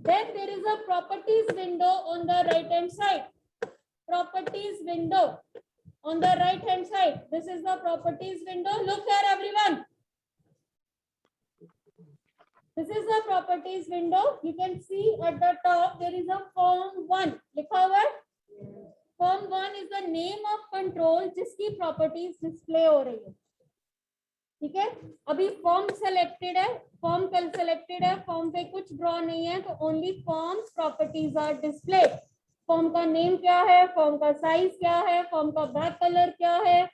Then there is a properties window on the right hand side. Properties window on the right hand side. This is the properties window. Look here, everyone. This is the properties window. You can see at the top there is a form 1. लिखा हुआ है. Form 1 is the name of control जिसकी properties display हो रही है. ठीक है. अभी form selected है. Form कल selected है. Form पे कुछ draw नहीं है तो only forms properties are displayed. Form का name क्या है? Form का size क्या है? Form का back color क्या है?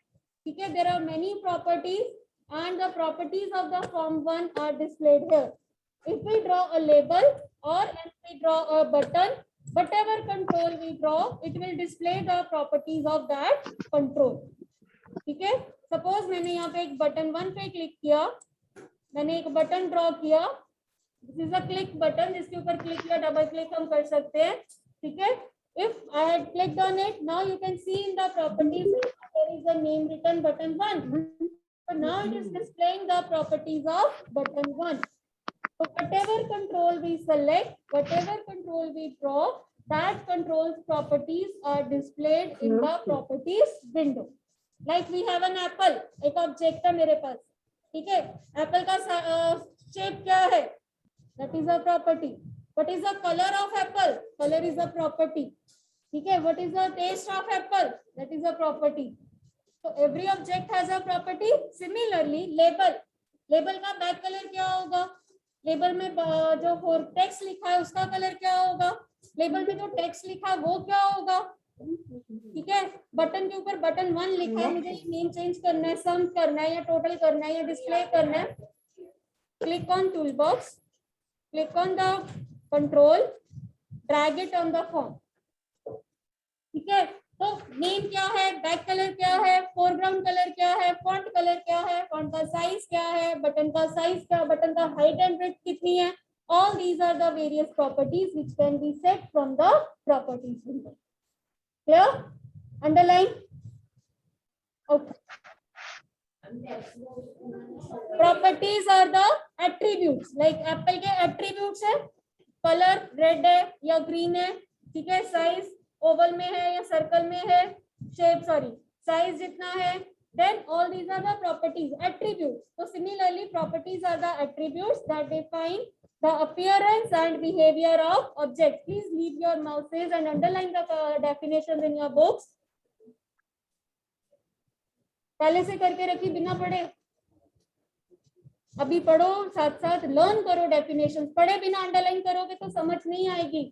ठीक है. There are many properties and the properties of the form 1 are displayed here. If we draw a label or if we draw a button, whatever control we draw, it will display the properties of that control. ठीक है. Suppose मैंने यहाँ पे एक button 1 पे click किया, मैंने एक बटन ड्रॉ किया. This is a click button जिसके ऊपर क्लिक या डबल क्लिक हम कर सकते हैं. ठीक है. If I had clicked on it, now you can see in the properties there is a name written button 1. So now it is displaying the properties of button 1. So whatever control we select, whatever control we draw, that control's properties are displayed in the properties window. Like we have an apple, एक object है मेरे पास. ठीक है. Apple का shape क्या है? That is a property. What is the color of apple? Color is a property. ठीक है. What is the taste of apple? That is a property. So every object has a property. Similarly, label. Label का back color क्या होगा? Label में जो text लिखा है उसका कलर क्या होगा? लेबल में जो टेक्स्ट लिखा है वो क्या होगा? ठीक है. बटन के ऊपर बटन 1 लिखा है, मुझे नेम चेंज करना है, सम करना है या टोटल करना है या डिस्प्ले करना है. Click on tool box, click on the control, drag it on the form. ठीक है. तो नेम क्या है, बैक कलर क्या है, फोरग्राउंड कलर क्या है, फॉन्ट कलर क्या है, फॉन्ट का साइज क्या है, बटन का साइज क्या, बटन का हाइट एंड ब्रेड्थ कितनी है. All these are the various properties which can be set from the properties window. Clear? Underline. Okay. Properties are the attributes. Like apple के attributes है, color red है या green है. ठीक है. Size ओवल में है या सर्कल में है, शेप साइज जितना है. Then all these are the properties, attributes. So similarly, properties are the attributes that define the appearance and behavior of objects. Please leave your mouses and underline the definitions in your books. पहले से करके रखी बिना पढ़े. अभी पढ़ो, साथ साथ लर्न करो डेफिनेशंस. पढ़े बिना अंडरलाइन करोगे तो समझ नहीं आएगी.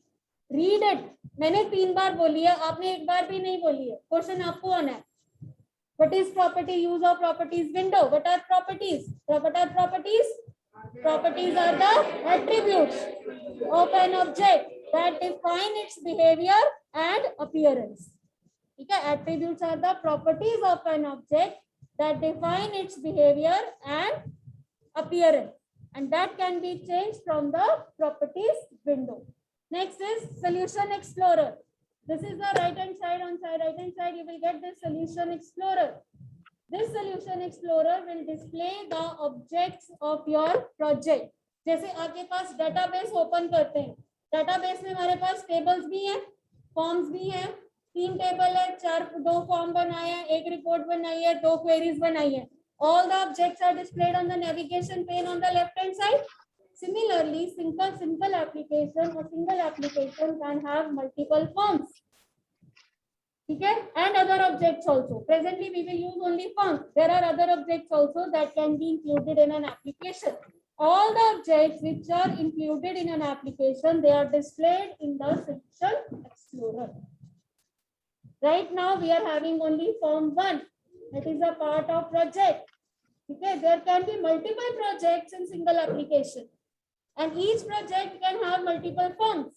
Read it. मैंने 3 बार बोली है, आपने एक बार भी नहीं बोली है. क्वेश्चन आपको आना है. What is property? Use of properties window. What are properties? What are properties? Properties are the attributes of an object that define its behavior and appearance. ठीक है. Attributes are the properties of an object that define its behavior and appearance, and that can be changed from the properties window. Next is Solution Explorer. This is the right hand side. On right hand side you will get this Solution Explorer. This Solution Explorer will display the objects of your project. जैसे आपके पास database open करते हैं, database में हमारे पास tables भी हैं, forms भी हैं. 3 table है, 2 form बनाए हैं, 1 report बनाई है, 2 queries बनाई है. All the objects are displayed on the navigation pane on the left hand side. Similarly, simple application or single application can have multiple forms. Okay, and other objects also. Presently, we will use only forms. There are other objects also that can be included in an application. All the objects which are included in an application, they are displayed in the Solution Explorer. Right now, we are having only form 1. That is a part of project. Okay, there can be multiple projects in single application. And each project can have multiple forms.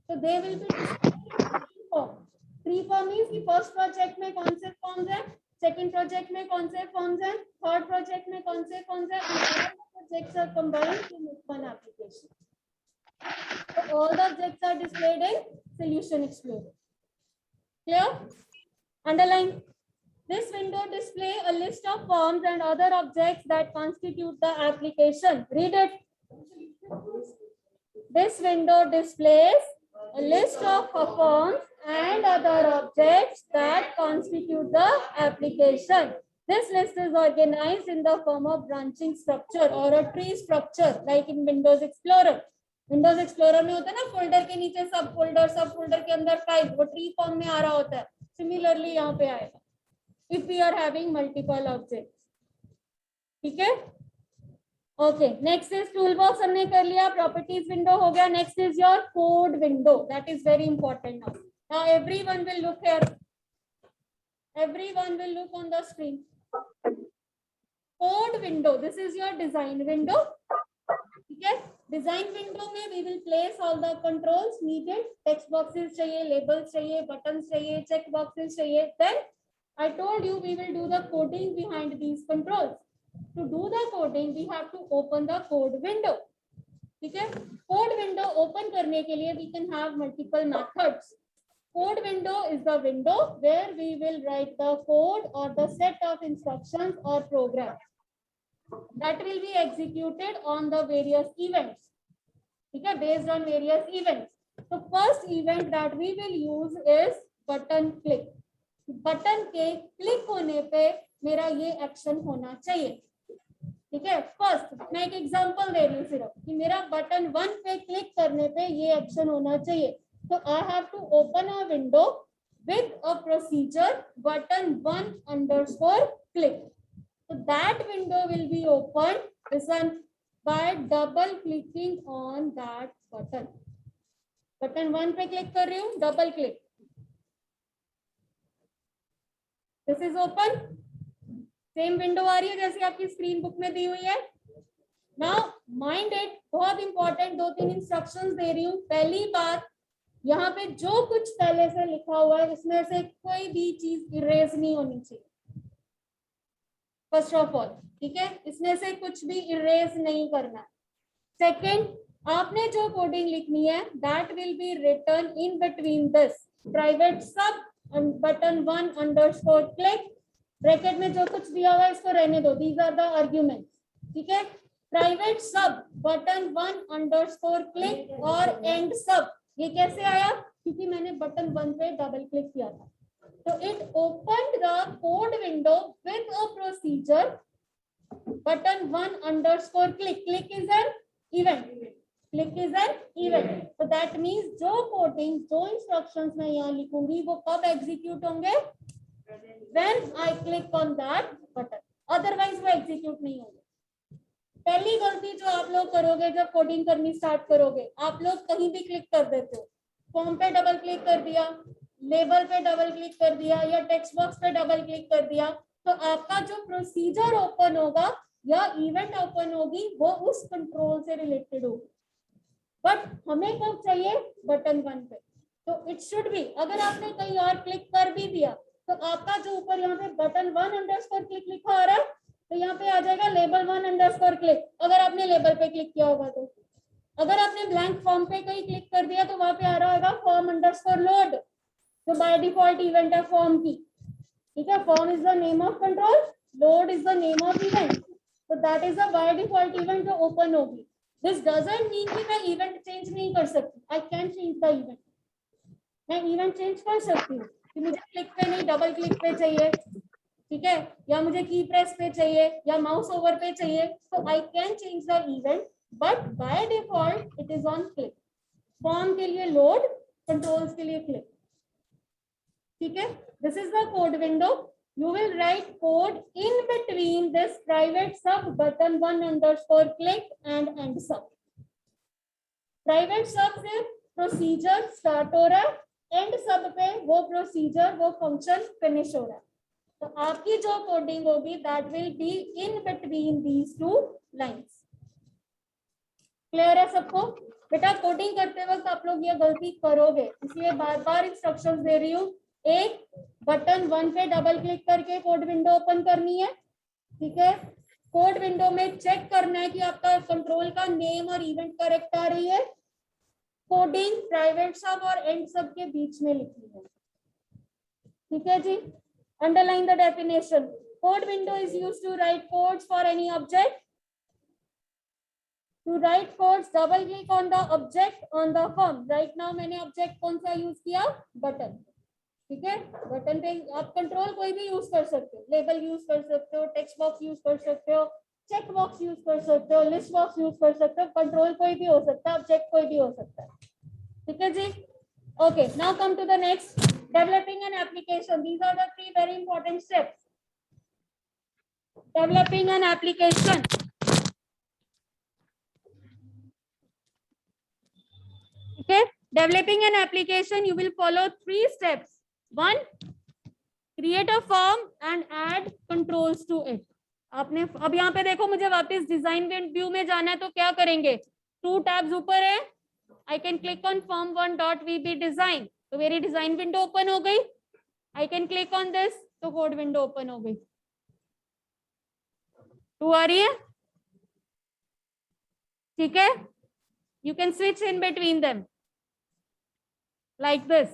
So they will be displayed in 3 forms. 3 form means the first project में कौन से forms हैं, second project में कौन से forms हैं, third project में कौन से forms हैं, and all the projects are combined to make one application. So all the objects are displayed in Solution Explorer. Clear? Underline. This window displays a list of forms and other objects that constitute the application. Read it. This window displays a list of forms and other objects that constitute the application. This list is organized in the form of branching structure or a tree structure, like in Windows Explorer. Windows Explorer में होता है ना, folder के नीचे सब folder के अंदर file, वो ट्री फॉर्म में आ रहा होता है. Similarly यहाँ पे आएगा. If we are having multiple objects, ठीक है. Okay, next is tool box हमने कर लिया, प्रॉपर्टीज विंडो हो गया. Next is your code window, that is very important. Now everyone will look here, everyone will look on the screen. Code window, this is your design window. ठीक है, design window में we will place all the controls needed. Text boxes चाहिए, labels चाहिए, buttons चाहिए, check boxes चाहिए. Then I told you we will do the coding behind these controls. To do the coding, we have to open the code window. ठीक है, code window open करने के लिए we can have multiple methods. Code window is the window where we will write the code or the set of instructions or programs that will be executed on the various events. ठीक है, based on various events. The first event that we will use is button click. Button के click होने पे मेरा ये action होना चाहिए. ठीक है, फर्स्ट मैं एक एग्जांपल दे रही हूँ सिर्फ कि मेरा बटन 1 पे क्लिक करने पे ये एक्शन होना चाहिए. तो I have to open a window with a procedure button 1 underscore click. So that window will be opened listen by double clicking on that button. Button 1 पे क्लिक कर रही हूँ, double click. This is open. Same window आ रही है जैसे आपकी screen book में दी हुई है. नाउ माइंड इट, बहुत इंपॉर्टेंट 2-3 इंस्ट्रक्शंस दे रही हूँ. पहली बात, यहाँ पे जो कुछ पहले से लिखा हुआ है इसमें से कोई भी चीज इरेज नहीं होनी चाहिए. फर्स्ट ऑफ ऑल, ठीक है, इसमें से कुछ भी इरेज नहीं करना. सेकेंड, आपने जो कोडिंग लिखनी है that will be written in between this private sub button 1 underscore click. Bracket में जो कुछ दिया हुआ है इसको रहने दो, दीज आर द आर्ग्यूमेंट्स. ठीक है, private sub button 1 underscore click और एंड सब. ये कैसे आया? क्योंकि मैंने बटन 1 पे डबल क्लिक किया था. तो it opened the code window with a procedure button 1 underscore click. Click is an event. Click is an event. तो दैट मीन्स जो कोडिंग, जो इंस्ट्रक्शंस मैं यहाँ लिखूंगी वो कब एग्जीक्यूट होंगे? When I click on that button. Otherwise वो एग्जीक्यूट नहीं होंगे. पहली गलती जो आप लोग करोगे जब कोडिंग करनी स्टार्ट करोगे, आप लोग कहीं भी क्लिक कर देते हो. फॉर्म पे डबल क्लिक कर दिया, लेबल पे डबल क्लिक कर दिया या टेक्स्ट बॉक्स पे डबल क्लिक कर दिया, तो आपका जो प्रोसीजर ओपन होगा या इवेंट ओपन होगी वो उस कंट्रोल से रिलेटेड होगी. बट हमें कब चाहिए? बटन 1 पे. तो इट शुड बी, अगर आपने कहीं और क्लिक कर भी दिया तो आपका जो ऊपर यहाँ पे बटन 1 अंडरस्कोर क्लिक लिखा आ रहा है तो यहाँ पे आ जाएगा लेबल 1 अंडरस्कोर क्लिक. अगर आपने लेबल पे क्लिक किया होगा तो, अगर आपने ब्लैंक फॉर्म पे कहीं क्लिक कर दिया तो वहां पे आ रहा होगा फॉर्म अंडरस्कोर लोड. तो बाय डिफॉल्ट इवेंट है फॉर्म की. ठीक है, form is the name of control, load is the name of event. तो that is a by default event जो ओपन होगी. दिस डजंट मीन कि मैं इवेंट चेंज नहीं कर सकती. I can change the event. मैं इवेंट चेंज कर सकती हूँ कि मुझे क्लिक पे नहीं डबल क्लिक पे चाहिए. ठीक है, या मुझे की प्रेस पे चाहिए या माउस ओवर पे चाहिए. तो आई can change the event but by default it is on click. Form के लिए लोड, कंट्रोल्स के लिए क्लिक. ठीक है, this is the code window. You will write code in between this private sub button 1 underscore click and end sub. Private sub से procedure start हो रहा है, end sub पे वो procedure, वो function finish हो रहा है. तो आपकी जो कोडिंग होगी that will be in between these two lines. Clear है सबको? बेटा कोडिंग करते वक्त आप लोग ये गलती करोगे, इसलिए बार बार इंस्ट्रक्शंस दे रही हूँ. एक, बटन 1 पे डबल क्लिक करके कोड विंडो ओपन करनी है. ठीक है, कोड विंडो में चेक करना है कि आपका कंट्रोल का नेम और इवेंट करेक्ट आ रही है. कोडिंग प्राइवेट सब और एंड सब के बीच में लिखनी है. ठीक है जी, underline the definition. Code window is used to write codes for any object. To write codes, double click on the object on the form. Right now मैंने object कौन सा यूज किया? बटन. ठीक है, बटन पे आप कंट्रोल कोई भी यूज कर सकते हो, लेबल यूज कर सकते हो, टेक्स्ट बॉक्स यूज कर सकते हो, चेक बॉक्स यूज कर सकते हो, लिस्ट बॉक्स यूज कर सकते हो. कंट्रोल कोई भी हो सकता है, ऑब्जेक्ट कोई भी हो सकता है. ठीक है जी. Okay, now come to the next, developing an application. These are the 3 very important steps. Developing an application. Okay, developing an application, you will follow 3 steps. 1, create a form and add controls to it. आपने अब यहाँ पे देखो, मुझे वापस design view में जाना है, तो क्या करेंगे? 2 टैब्स ऊपर है. I can click on form1.vb design, तो मेरी डिजाइन विंडो ओपन हो गई. I can click on this, तो कोड विंडो ओपन हो गई. 2 आ रही है. ठीक है, you can switch in between them like this.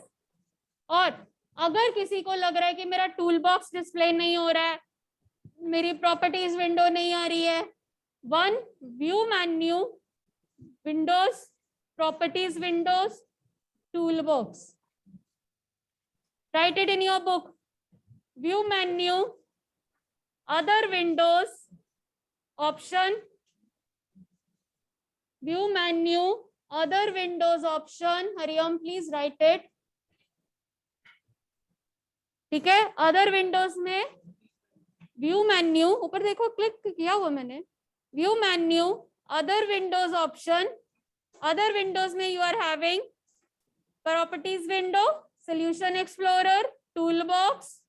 और अगर किसी को लग रहा है कि मेरा टूल बॉक्स डिस्प्ले नहीं हो रहा है, मेरी प्रॉपर्टीज विंडो नहीं आ रही है, 1, view menu, windows, properties windows, tool box. Write it in your book. View menu, other windows, option, view menu, other windows option. Hariom please write it. ठीक है, अदर विंडोज में व्यू मेन्यू, ऊपर देखो click किया हुआ मैंने. View menu, other windows option. Other windows में you are having properties window, solution explorer, tool box.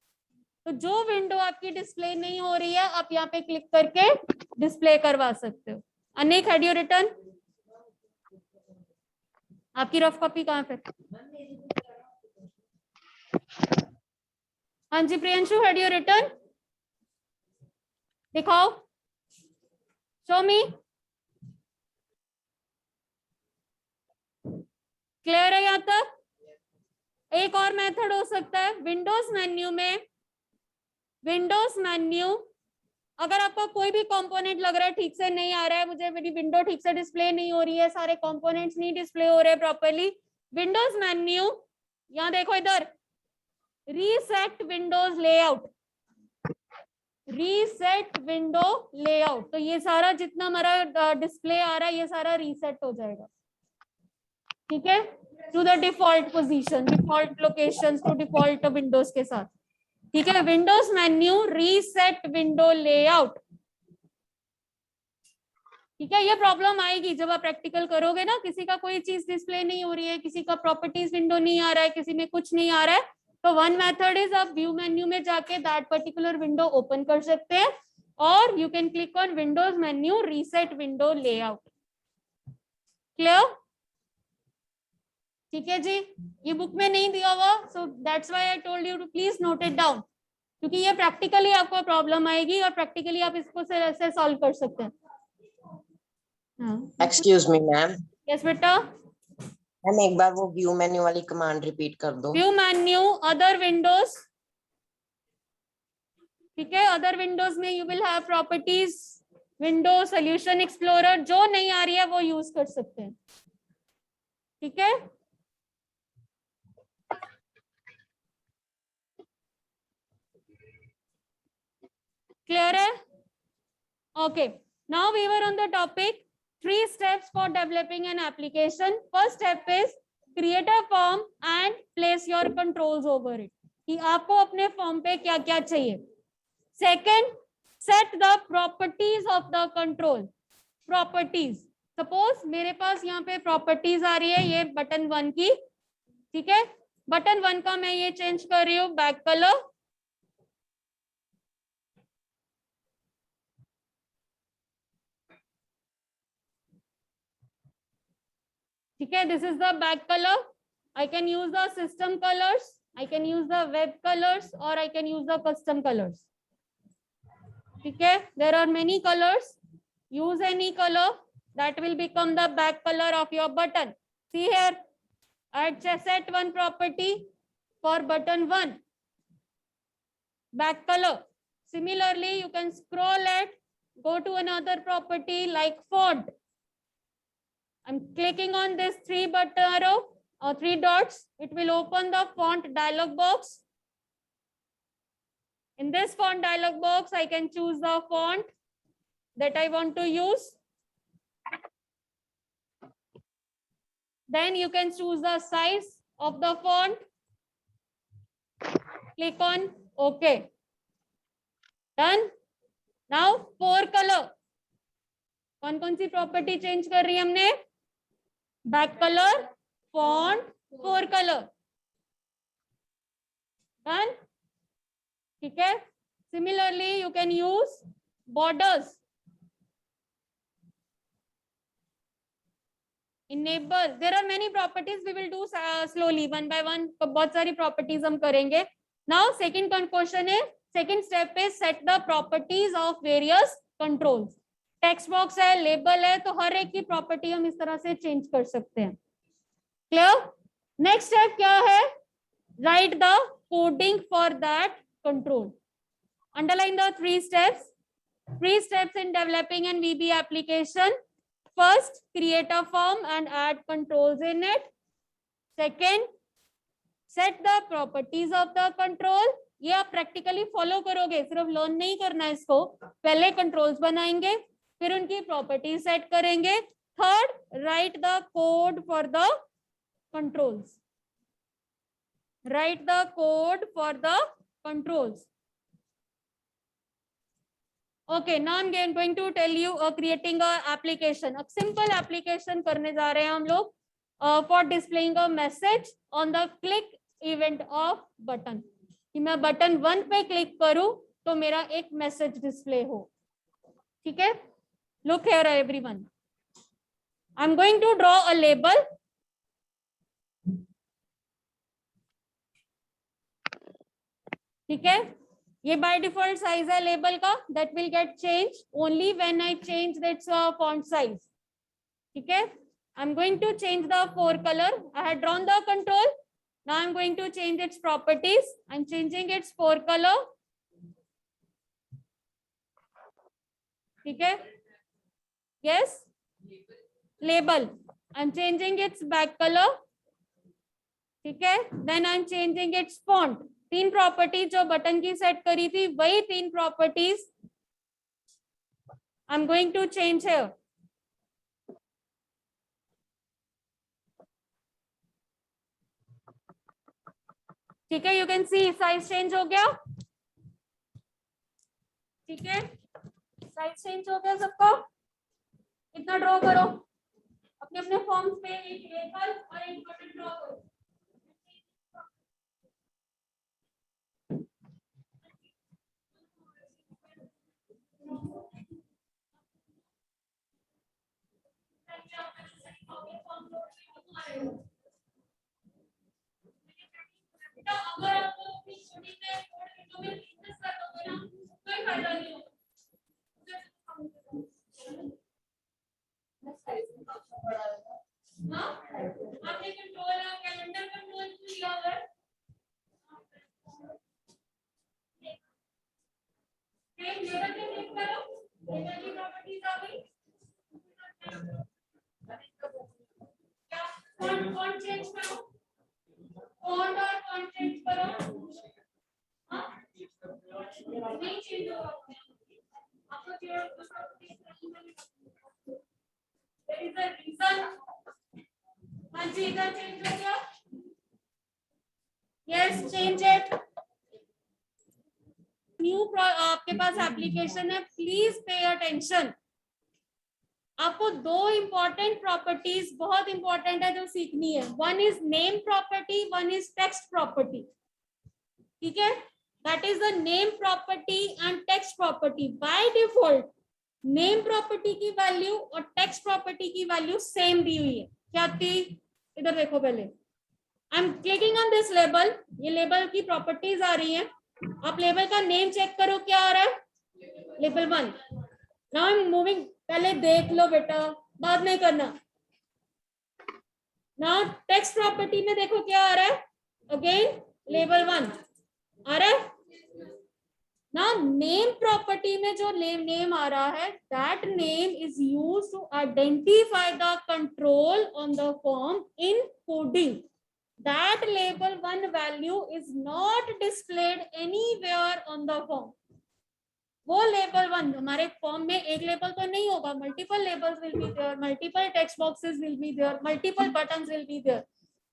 तो जो विंडो आपकी डिस्प्ले नहीं हो रही है, आप यहाँ पे क्लिक करके डिस्प्ले करवा सकते हो. अनेक, हैड यू रिटर्न? आपकी रफ कॉपी कहाँ पे? हाँ जी प्रियंशु, हैड यू रिटर्न? दिखाओ, शो मी. क्लियर है यहाँ तक? एक और मेथड हो सकता है, विंडोज मेन्यू में, विंडोज मेन्यू, अगर आपको कोई भी कंपोनेंट लग रहा है ठीक से नहीं आ रहा है, मुझे मेरी विंडो ठीक से डिस्प्ले नहीं हो रही है, सारे कंपोनेंट्स नहीं डिस्प्ले हो रहे प्रॉपर्ली, विंडोज मेन्यू, यहाँ देखो इधर, reset Windows layout, reset window layout. तो ये सारा जितना हमारा डिस्प्ले आ रहा है, ये सारा रीसेट हो जाएगा. ठीक है, to the default position, default locations, to default windows के साथ. ठीक है, windows menu, reset window layout. ठीक है, ये प्रॉब्लम आएगी जब आप प्रैक्टिकल करोगे ना, किसी का कोई चीज डिस्प्ले नहीं हो रही है, किसी का प्रॉपर्टीज विंडो नहीं आ रहा है, किसी में कुछ नहीं आ रहा है, तो वन मेथड इज आप व्यू मेन्यू में जाके दैट पर्टिकुलर विंडो ओपन कर सकते हैं, और you can click on windows menu, reset window layout. Clear? ठीक है जी, ये बुक में नहीं दिया हुआ, so that's why I told you to please note it down, क्योंकि ये प्रैक्टिकली आपको प्रॉब्लम आएगी और प्रैक्टिकली आप इसको से सॉल्व कर सकते हैं. Excuse me ma'am. यस बेटा. मैम एक बार वो व्यू मेन्यू वाली कमांड रिपीट कर दो. View menu, other Windows. ठीक है, अदर विंडोज में you will have properties window, solution explorer. जो नहीं आ रही है वो यूज कर सकते हैं. ठीक है, क्लियर है? Okay, now we were on the topic 3 steps for developing an application. First step is create a form and place your controls over it. कि आपको अपने फॉर्म पे क्या क्या चाहिए. Second, set the properties of the control. Properties. Suppose मेरे पास यहाँ पे प्रॉपर्टीज आ रही है, ये बटन 1 की. ठीक है, बटन 1 का मैं ये चेंज कर रही हूँ बैक कलर. ठीक है, this is the back colour. I can use the system colours, I can use the web colours, और I can use the custom colours. ठीक है, there are many colours. Use any colour that will become the back color of your button. See here, add set one property for button 1, back color. Similarly, you can scroll it, go to another property like font. I'm clicking on this three button arrow or three dots. It will open the font dialog box. In this font dialog box, I can choose the font that I want to use. Then you can choose the size of the font. Click on OK. Done. Now for color. कौन कौन सी property change कर रही है हमने? Back colour, font, four colour. Done. ठीक है. Similarly, you can use borders. Enable. There are many properties. We will do slowly, one by one. बहुत सारी properties हम करेंगे. Now, second question है. Second step is set the properties of various controls. Text box है, label है, तो हर एक की प्रॉपर्टी हम इस तरह से चेंज कर सकते हैं. क्लियर? नेक्स्ट स्टेप क्या है? Right the coding for that control. Underline the three steps in developing N VB application. First, create a form and add controls in it. Second, set the properties of the control. ये आप practically follow करोगे, सिर्फ learn नहीं करना है इसको. पहले controls बनाएंगे, फिर उनकी प्रॉपर्टी सेट करेंगे. Third, write the code for the controls. Write the code for the controls. Okay, now I am going to tell you creating a application. अब सिंपल एप्लीकेशन करने जा रहे हैं हम लोग for displaying a message on the click event of button. कि मैं button 1 पे क्लिक करूं तो मेरा एक मैसेज डिस्प्ले हो. ठीक है. Look here, everyone. I'm going to draw a label. ठीक है. ये by default size है label का. That will get changed only when I change its font size. ठीक है. I'm going to change the four color. I had drawn the control. Now I'm going to change its properties. I'm changing its four color. ठीक है. Yes, label. I'm changing its back color. ठीक है. Then I'm changing its font. तीन properties जो button की set करी थी, वही तीन properties I'm going to change here. ठीक है. You can see size change हो गया. ठीक है. साइज चेंज हो गया सबका. कितना ड्रॉ करो अपने अपने फॉर्म्स पे. एक लेबल और एक बटन ड्रॉ करो. अगर आप अपनी छोटी पे कोड में बिजनेस कर दोगे ना, कोई फायदा नहीं होगा. आपने कंट्रोल कैलेंडर कंट्रोल लिया हुआ है. लेबल पे क्लिक करो. लेबल की प्रॉपर्टीज आ गई. क्या फॉन्ट चेंज करो. फॉन्ट और फॉन्ट चेंज करो. हाँ, नहीं चेंज होगा. आपको there is a reason. हाँ जी, इधर चेंज हो गया. Yes, change it. न्यू आपके पास एप्लीकेशन है. Please pay attention. आपको दो इंपॉर्टेंट प्रॉपर्टीज बहुत इंपॉर्टेंट है जो सीखनी है. One is name property, one is text property. ठीक है. That is the name property and text property. By default name property की वैल्यू और टेक्स्ट प्रॉपर्टी की वैल्यू सेम दी हुई है. क्या थी? इधर देखो पहले. I am clicking on this label. ये लेबल की प्रॉपर्टीज आ रही हैं. आप लेबल का नेम चेक करो, क्या आ रहा है? Label 1. Now I am moving. पहले देख लो बेटा, बाद में करना. नाउ टेक्स्ट प्रॉपर्टी में देखो क्या आ रहा है. अगेन लेबल 1 आ रहा है. ना नेम प्रॉपर्टी में जो नेम आ रहा है, that name is used to identify the control on the form in coding. That label 1 value is not displayed anywhere on the form. वो लेबल 1 हमारे फॉर्म में एक लेबल तो नहीं होगा, multiple labels will be there, multiple text boxes will be there, multiple buttons will be there.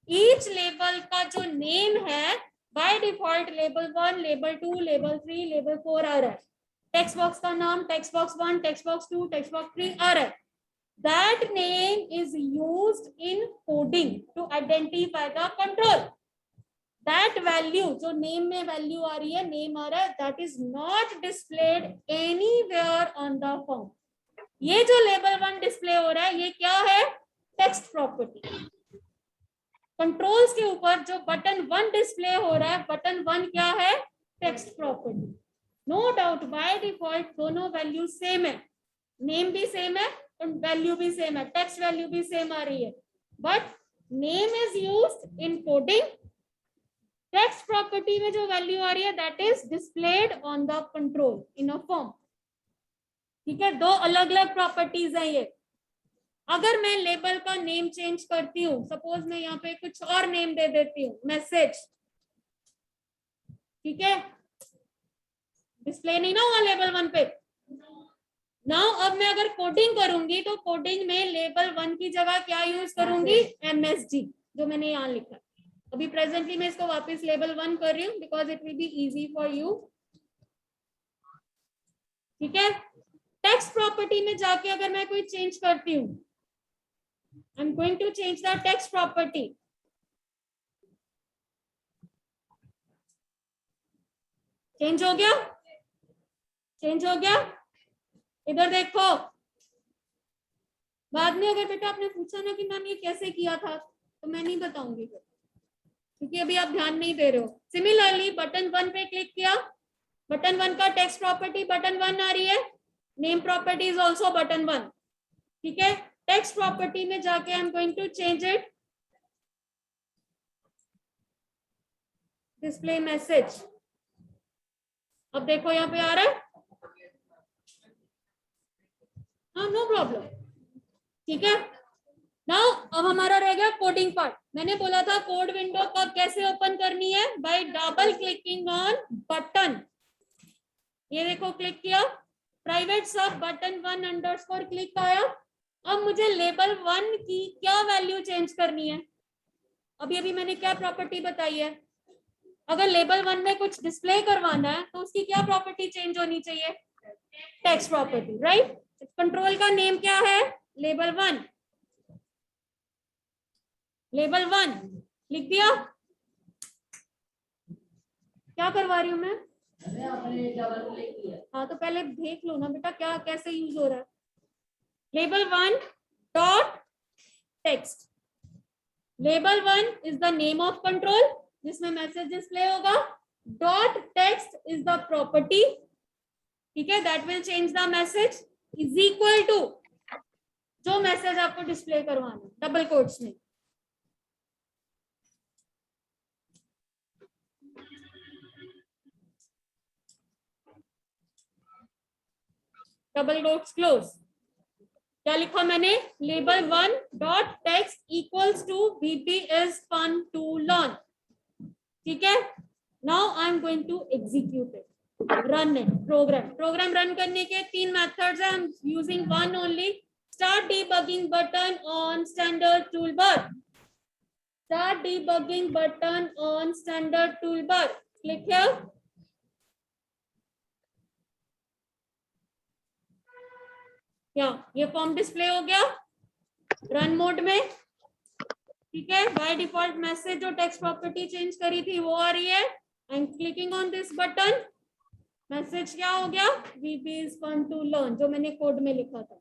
Each label का जो name है by default label 1, label 2, label 3, label 4 आ रहा है. टेक्स्ट बॉक्स का नाम text box 1, text box 2, text box 3 आ रहा है. That name is used in coding to identify the control. That value, जो name में value आ रही है, name आ रहा है, that is not displayed anywhere on the form. ये जो label 1 display हो रहा है, ये क्या है? Text property. Controls के ऊपर जो button 1 display हो रहा है, button 1 क्या है? Text property. No doubt, by default दोनों value same है, name भी same है, वैल्यू भी सेम है, टेक्स्ट वैल्यू भी सेम आ रही है, but name is used in coding. Text property में जो वैल्यू आ रही है that is displayed on the control in a form. ठीक है, दो अलग अलग प्रॉपर्टीज है ये. अगर मैं लेबल का नेम चेंज करती हूँ, सपोज मैं यहाँ पे कुछ और नेम दे देती हूँ, मैसेज, ठीक है, डिस्प्ले नहीं ना हुआ लेबल 1 पे. नाउ अब मैं अगर कोडिंग करूंगी तो कोडिंग में लेबल 1 की जगह क्या यूज करूंगी? MSG, जो मैंने यहाँ लिखा. अभी प्रेजेंटली मैं इसको वापस लेबल 1 कर रही हूँ because it will be easy for you. ठीक है, टेक्स्ट प्रॉपर्टी में जाके अगर मैं कोई चेंज करती हूँ, I am going to change the text property. Change हो गया, चेंज हो गया. इधर देखो, बाद में अगर बेटा आपने पूछा ना कि मैम ये कैसे किया था, तो मैं नहीं बताऊंगी क्योंकि अभी आप ध्यान नहीं दे रहे हो. सिमिलरली बटन 1 पे क्लिक किया, बटन 1 का टेक्स्ट प्रॉपर्टी बटन 1 आ रही है, name property is also button 1. ठीक है, टेक्स्ट प्रॉपर्टी में जाके I am going to change it, display message. अब देखो यहाँ पे आ रहा है, हाँ नो प्रॉब्लम. ठीक है, नाउ अब हमारा रह गया कोडिंग पार्ट. मैंने बोला था कोड विंडो कब कैसे ओपन करनी है? Bye double clicking on button. ये देखो क्लिक किया, private sub button 1 underscore click आया. अब मुझे लेबल 1 की क्या वैल्यू चेंज करनी है? अभी अभी मैंने क्या प्रॉपर्टी बताई है? अगर लेबल 1 में कुछ डिस्प्ले करवाना है तो उसकी क्या प्रॉपर्टी चेंज होनी चाहिए? Text property, right. कंट्रोल का नेम क्या है? लेबल 1. लेबल 1 लिख दिया. क्या करवा रही हूं मैं? हाँ तो पहले देख लो ना बेटा क्या कैसे यूज हो रहा है. Label 1 dot text. Label 1 is the name of control जिसमें मैसेज डिस्प्ले होगा. Dot text is the property, ठीक है, that will change the message, is equal to जो मैसेज आपको डिस्प्ले करवाना, डबल कोट्स में. Double quotes close. क्या लिखा मैंने? Label 1 dot text equals to VP is fun to learn. ठीक है, now I am going to execute it, run it. Program run करने के 3 मेथड्स हैं. I am using one only. Start debugging button on standard toolbar. Start debugging button on standard toolbar. Click here. क्या ये form display हो गया run mode में? ठीक है, बाय डिफॉल्ट मैसेज जो टेक्स्ट प्रॉपर्टी चेंज करी थी वो आ रही है. I am clicking on this button. Message क्या हो गया? VP is fun to learn, जो मैंने कोड में लिखा था.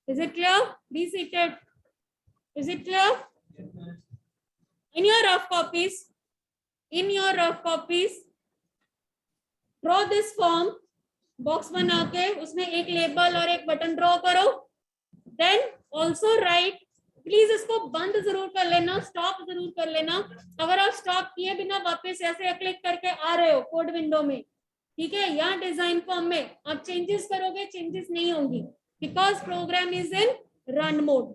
Is it clear? Be seated. Is it clear? In your rough copies, draw this form. Box बना के उसमें एक लेबल और एक बटन ड्रॉ करो. देन ऑल्सो राइट, प्लीज इसको बंद जरूर कर लेना, स्टॉप जरूर कर लेना. अगर आप स्टॉप किए बिना वापस ऐसे क्लिक करके आ रहे हो कोड विंडो में ठीक है, या डिजाइन फॉर्म में आप चेंजेस करोगे, चेंजेस नहीं होंगी because program is in run mode.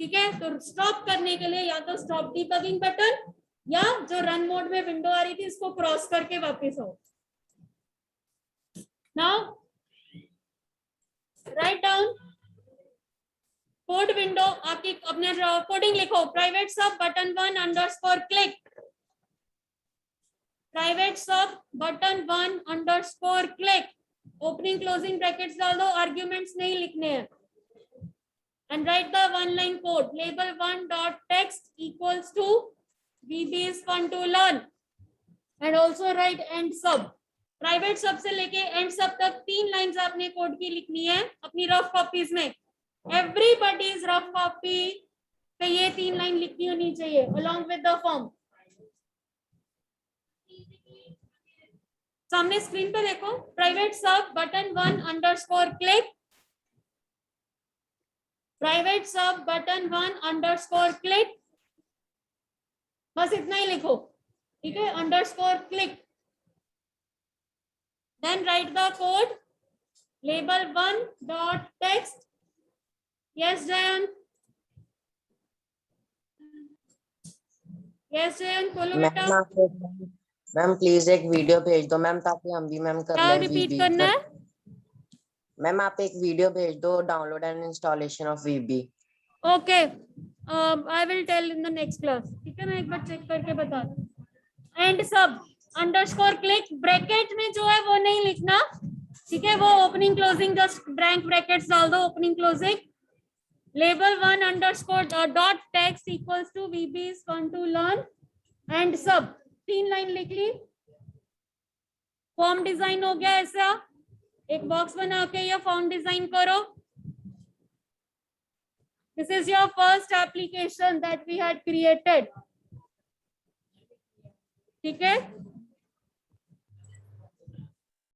ठीक है, तो स्टॉप करने के लिए या तो स्टॉप डिबगिंग बटन या जो रन मोड में विंडो आ रही थी इसको क्रॉस करके वापस आओ। Now write down code window, आपकी अपने कोडिंग लिखो, private sub button 1 underscore click, private sub button 1 underscore click, opening closing brackets डाल दो, आर्ग्यूमेंट्स नहीं लिखने हैं, and write the one line code, label 1 dot text equals to VB is fun to learn, and also write end sub, private सब से लेके and सब तक 3 लाइंस आपने कोड की लिखनी है अपनी रफ कॉपीज में। एवरीबॉडीज रफ कॉपी पे ये 3 लाइन लिखनी होनी चाहिए अलोंग विद द फॉर्म। सामने स्क्रीन पे देखो, private sub button 1 underscore click, private sub button 1 underscore click, बस इतना ही लिखो। ठीक है, underscore click, then write the code, label 1 dot text, yes Jayan, yes Jayan बोलो बेटा। मैम प्लीज एक वीडियो भेज दो मैम, ताकि हम भी मैम कर क्या लें रिपीट VB करना है? मैम आप एक वीडियो भेज दो, download and installation of VB। Okay, I will tell in the next class. ठीक है, मैं एक बार चेक करके बता दूं। एंड सब अंडरस्कोर क्लिक, ब्रैकेट में जो है वो नहीं लिखना। ठीक है, वो opening closing just blank brackets डाल दो, opening closing, label 1 underscore dot text equals to VB is fun to learn, and सब 3 लाइन लिख ली। फॉर्म डिजाइन हो गया, ऐसा एक बॉक्स बना के ये फॉर्म डिजाइन करो। This is your first application that we had created. ठीक है,